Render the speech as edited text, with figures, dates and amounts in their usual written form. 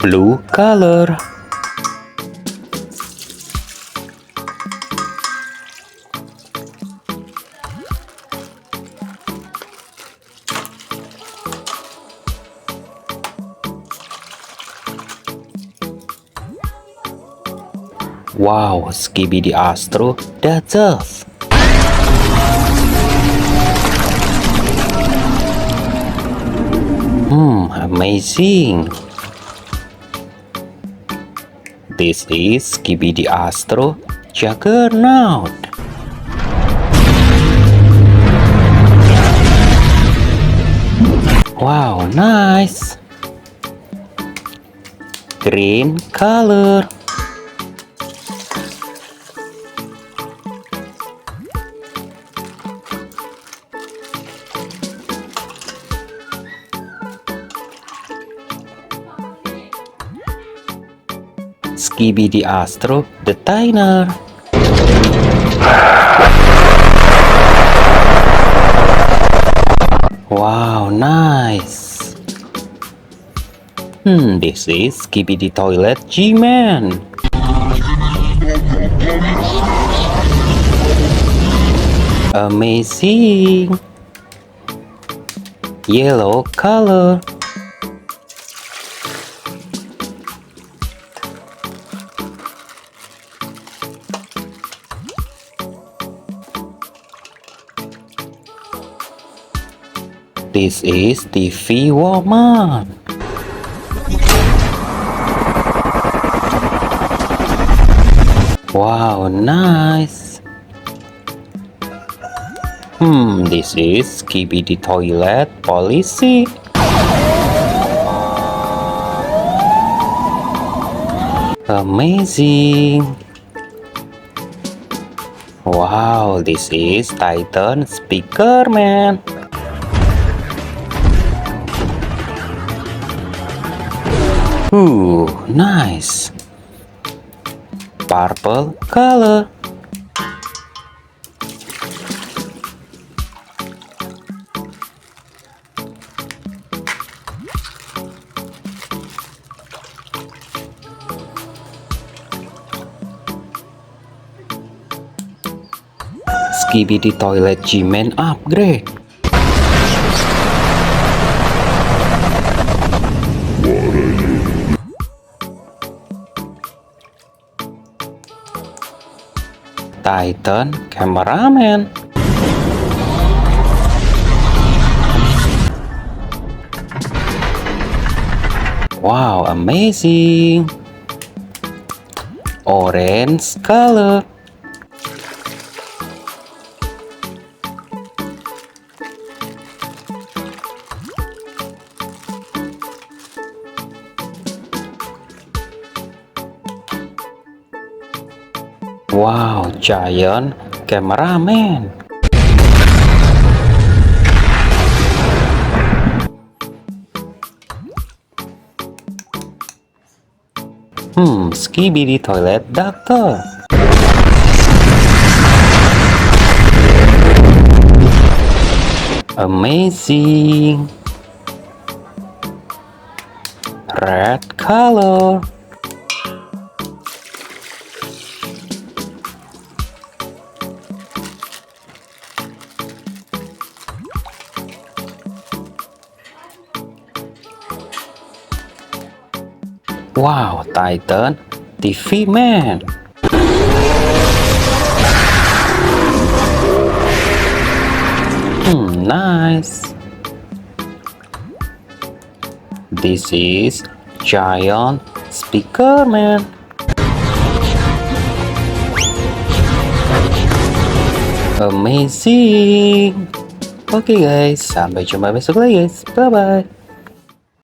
Blue color. Wow, Skibidi Astro, that's us. Amazing. This is Skibidi Astro Juggernaut. Wow, nice. Green color. Skibidi Astro the Diner. Wow, nice. This is Skibidi Toilet G-Man. Amazing. Yellow color. This is TV Woman. Wow, nice. This is Skibidi Toilet Policy. Amazing. Wow, this is Titan Speaker Man. Nice. Purple color. Skibidi Toilet G-Man upgrade. Titan Cameraman. Wow, amazing. Orange color. Wow, Giant Cameraman. Skibidi Toilet Doctor. Amazing. Red color. Wow, Titan TV Man. Nice. This is Giant Speaker Man. Amazing. Oke guys, sampai jumpa besok lagi guys. Bye bye.